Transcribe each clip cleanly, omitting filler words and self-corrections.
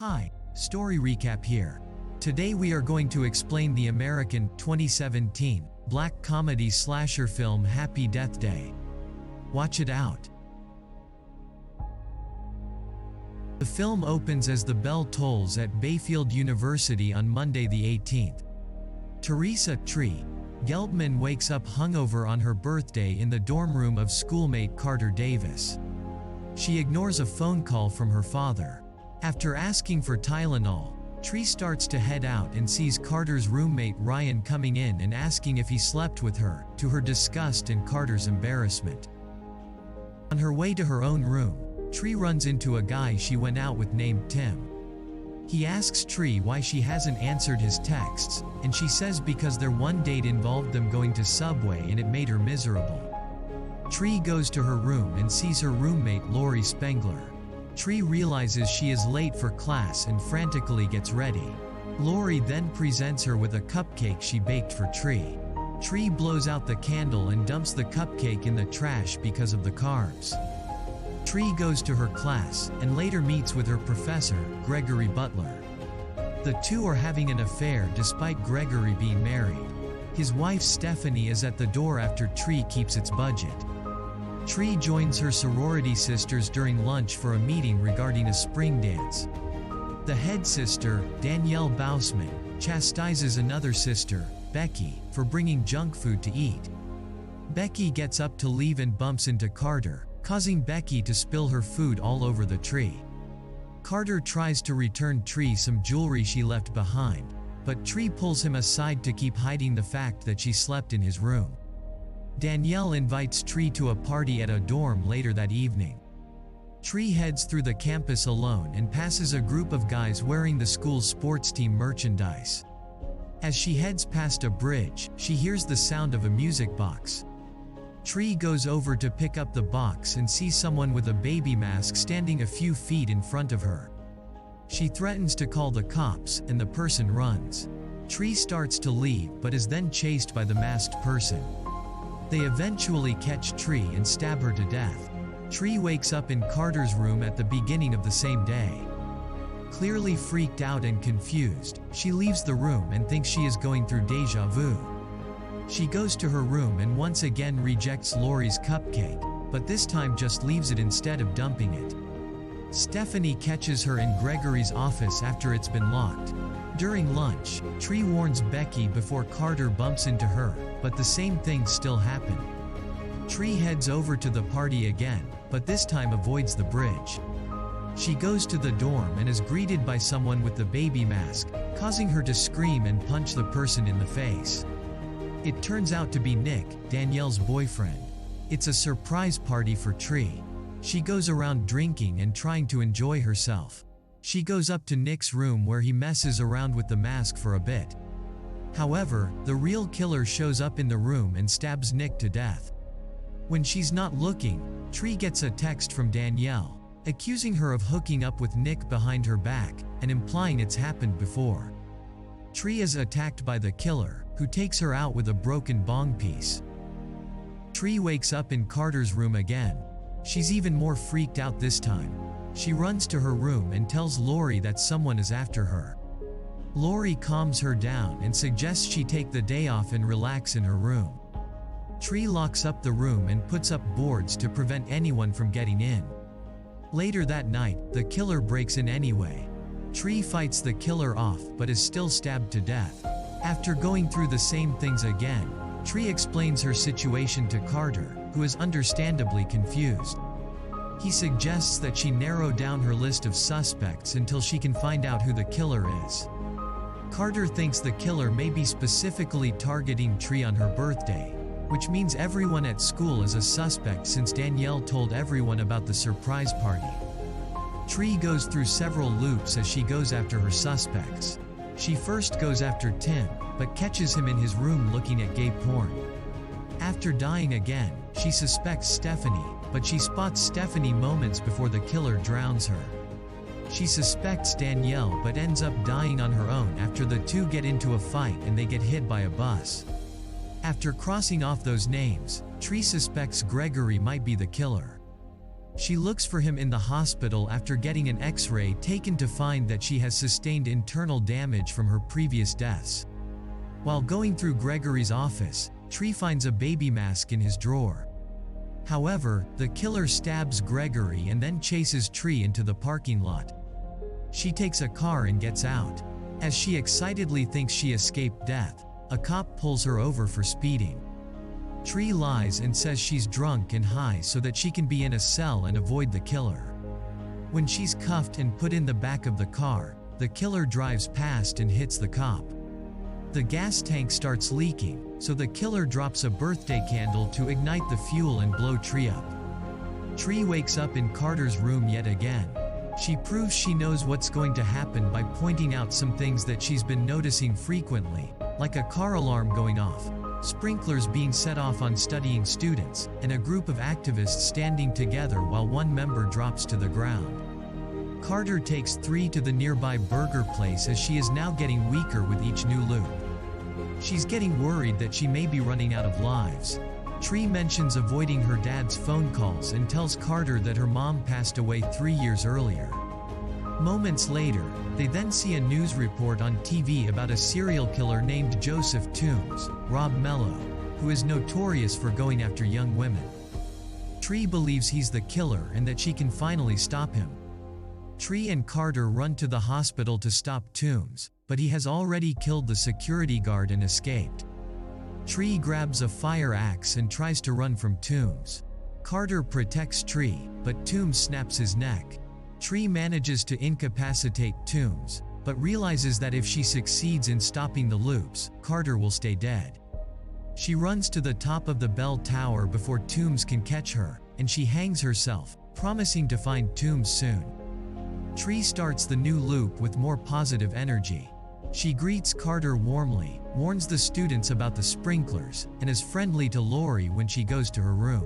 Hi, story recap here. Today we are going to explain the American 2017 black comedy slasher film Happy Death Day. Watch it out. The film opens as the bell tolls at Bayfield University on Monday the 18th. Teresa Tree Gelbman wakes up hungover on her birthday in the dorm room of schoolmate Carter Davis. She ignores a phone call from her father. After asking for Tylenol, Tree starts to head out and sees Carter's roommate Ryan coming in and asking if he slept with her, to her disgust and Carter's embarrassment. On her way to her own room, Tree runs into a guy she went out with named Tim. He asks Tree why she hasn't answered his texts, and she says because their one date involved them going to Subway and it made her miserable. Tree goes to her room and sees her roommate Lori Spengler. Tree realizes she is late for class and frantically gets ready. Lori then presents her with a cupcake she baked for Tree. Tree blows out the candle and dumps the cupcake in the trash because of the carbs. Tree goes to her class and later meets with her professor, Gregory Butler. The two are having an affair despite Gregory being married. His wife Stephanie is at the door after Tree keeps its budget. Tree joins her sorority sisters during lunch for a meeting regarding a spring dance. The head sister, Danielle Bausman, chastises another sister, Becky, for bringing junk food to eat. Becky gets up to leave and bumps into Carter, causing Becky to spill her food all over the Tree. Carter tries to return Tree some jewelry she left behind, but Tree pulls him aside to keep hiding the fact that she slept in his room. Danielle invites Tree to a party at a dorm later that evening. Tree heads through the campus alone and passes a group of guys wearing the school's sports team merchandise. As she heads past a bridge, she hears the sound of a music box. Tree goes over to pick up the box and sees someone with a baby mask standing a few feet in front of her. She threatens to call the cops, and the person runs. Tree starts to leave but is then chased by the masked person. They eventually catch Tree and stab her to death. Tree wakes up in Carter's room at the beginning of the same day. Clearly freaked out and confused, she leaves the room and thinks she is going through déjà vu. She goes to her room and once again rejects Lori's cupcake, but this time just leaves it instead of dumping it. Stephanie catches her in Gregory's office after it's been locked. During lunch, Tree warns Becky before Carter bumps into her, but the same things still happen. Tree heads over to the party again, but this time avoids the bridge. She goes to the dorm and is greeted by someone with the baby mask, causing her to scream and punch the person in the face. It turns out to be Nick, Danielle's boyfriend. It's a surprise party for Tree. She goes around drinking and trying to enjoy herself. She goes up to Nick's room where he messes around with the mask for a bit. However, the real killer shows up in the room and stabs Nick to death. When she's not looking, Tree gets a text from Danielle, accusing her of hooking up with Nick behind her back, and implying it's happened before. Tree is attacked by the killer, who takes her out with a broken bong piece. Tree wakes up in Carter's room again. She's even more freaked out this time. She runs to her room and tells Lori that someone is after her. Lori calms her down and suggests she take the day off and relax in her room. Tree locks up the room and puts up boards to prevent anyone from getting in. Later that night, the killer breaks in anyway. Tree fights the killer off but is still stabbed to death. After going through the same things again, Tree explains her situation to Carter, who is understandably confused. He suggests that she narrow down her list of suspects until she can find out who the killer is. Carter thinks the killer may be specifically targeting Tree on her birthday, which means everyone at school is a suspect since Danielle told everyone about the surprise party. Tree goes through several loops as she goes after her suspects. She first goes after Tim, but catches him in his room looking at gay porn. After dying again, she suspects Stephanie, but she spots Stephanie moments before the killer drowns her. She suspects Danielle but ends up dying on her own after the two get into a fight and they get hit by a bus. After crossing off those names, Tree suspects Gregory might be the killer. She looks for him in the hospital after getting an X-ray taken to find that she has sustained internal damage from her previous deaths. While going through Gregory's office, Tree finds a baby mask in his drawer. However, the killer stabs Gregory and then chases Tree into the parking lot. She takes a car and gets out. As she excitedly thinks she escaped death, a cop pulls her over for speeding. Tree lies and says she's drunk and high so that she can be in a cell and avoid the killer. When she's cuffed and put in the back of the car, the killer drives past and hits the cop. The gas tank starts leaking, so the killer drops a birthday candle to ignite the fuel and blow Tree up. Tree wakes up in Carter's room yet again. She proves she knows what's going to happen by pointing out some things that she's been noticing frequently, like a car alarm going off, sprinklers being set off on studying students, and a group of activists standing together while one member drops to the ground. Carter takes Tree to the nearby burger place as she is now getting weaker with each new loop. She's getting worried that she may be running out of lives. Tree mentions avoiding her dad's phone calls and tells Carter that her mom passed away 3 years earlier. Moments later, they then see a news report on TV about a serial killer named Joseph Toombs, Rob Mello, who is notorious for going after young women. Tree believes he's the killer and that she can finally stop him. Tree and Carter run to the hospital to stop Toombs, but he has already killed the security guard and escaped. Tree grabs a fire axe and tries to run from Toombs. Carter protects Tree, but Toombs snaps his neck. Tree manages to incapacitate Toombs, but realizes that if she succeeds in stopping the loops, Carter will stay dead. She runs to the top of the bell tower before Toombs can catch her, and she hangs herself, promising to find Toombs soon. Tree starts the new loop with more positive energy. She greets Carter warmly, warns the students about the sprinklers, and is friendly to Lori when she goes to her room.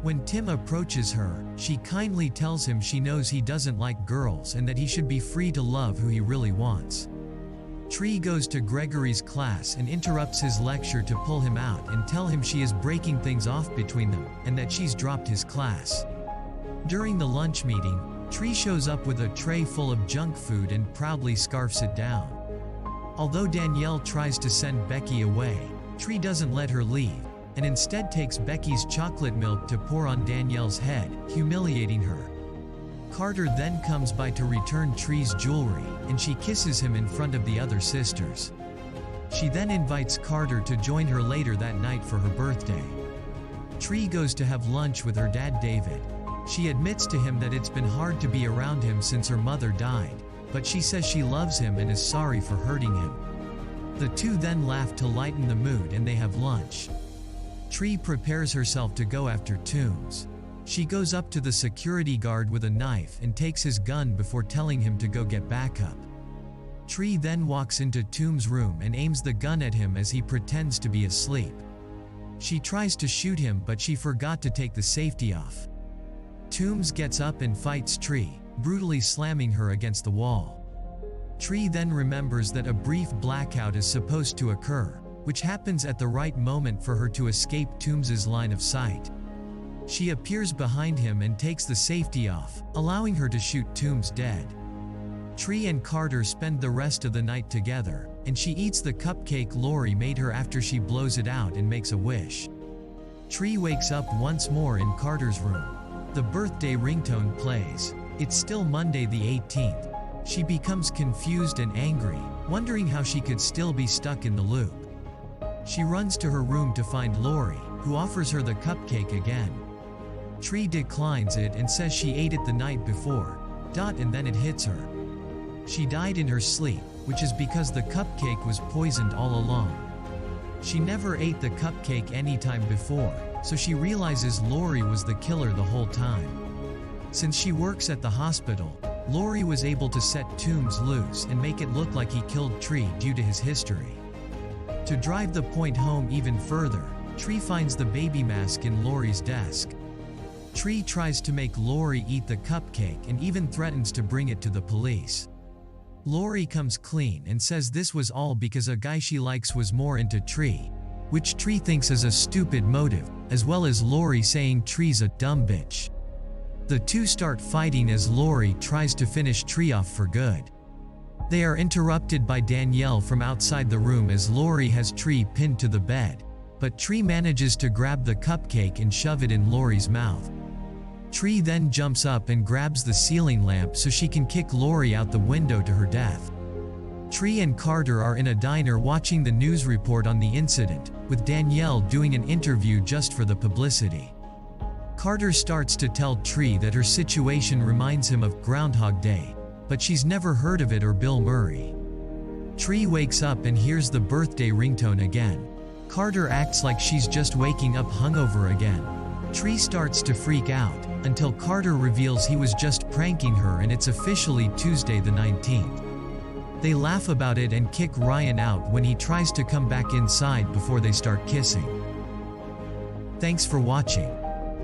When Tim approaches her, she kindly tells him she knows he doesn't like girls and that he should be free to love who he really wants. Tree goes to Gregory's class and interrupts his lecture to pull him out and tell him she is breaking things off between them, and that she's dropped his class. During the lunch meeting, Tree shows up with a tray full of junk food and proudly scarfs it down. Although Danielle tries to send Becky away, Tree doesn't let her leave, and instead takes Becky's chocolate milk to pour on Danielle's head, humiliating her. Carter then comes by to return Tree's jewelry, and she kisses him in front of the other sisters. She then invites Carter to join her later that night for her birthday. Tree goes to have lunch with her dad David. She admits to him that it's been hard to be around him since her mother died, but she says she loves him and is sorry for hurting him. The two then laugh to lighten the mood and they have lunch. Tree prepares herself to go after Toombs. She goes up to the security guard with a knife and takes his gun before telling him to go get backup. Tree then walks into Toombs' room and aims the gun at him as he pretends to be asleep. She tries to shoot him, but she forgot to take the safety off. Toombs gets up and fights Tree, brutally slamming her against the wall. Tree then remembers that a brief blackout is supposed to occur, which happens at the right moment for her to escape Toombs' line of sight. She appears behind him and takes the safety off, allowing her to shoot Toombs dead. Tree and Carter spend the rest of the night together, and she eats the cupcake Lori made her after she blows it out and makes a wish. Tree wakes up once more in Carter's room. The birthday ringtone plays. It's still Monday the 18th. She becomes confused and angry, wondering how she could still be stuck in the loop. She runs to her room to find Lori, who offers her the cupcake again. Tree declines it and says she ate it the night before, and then it hits her. She died in her sleep, which is because the cupcake was poisoned all along. She never ate the cupcake any time before, so she realizes Lori was the killer the whole time. Since she works at the hospital, Lori was able to set Toombs loose and make it look like he killed Tree due to his history. To drive the point home even further, Tree finds the baby mask in Lori's desk. Tree tries to make Lori eat the cupcake and even threatens to bring it to the police. Lori comes clean and says this was all because a guy she likes was more into Tree, which Tree thinks is a stupid motive, as well as Lori saying Tree's a dumb bitch. The two start fighting as Lori tries to finish Tree off for good. They are interrupted by Danielle from outside the room as Lori has Tree pinned to the bed, but Tree manages to grab the cupcake and shove it in Lori's mouth. Tree then jumps up and grabs the ceiling lamp so she can kick Lori out the window to her death. Tree and Carter are in a diner watching the news report on the incident, with Danielle doing an interview just for the publicity. Carter starts to tell Tree that her situation reminds him of Groundhog Day, but she's never heard of it or Bill Murray. Tree wakes up and hears the birthday ringtone again. Carter acts like she's just waking up hungover again. Tree starts to freak out, until Carter reveals he was just pranking her and it's officially Tuesday the 19th. They laugh about it and kick Ryan out when he tries to come back inside before they start kissing. Thanks for watching.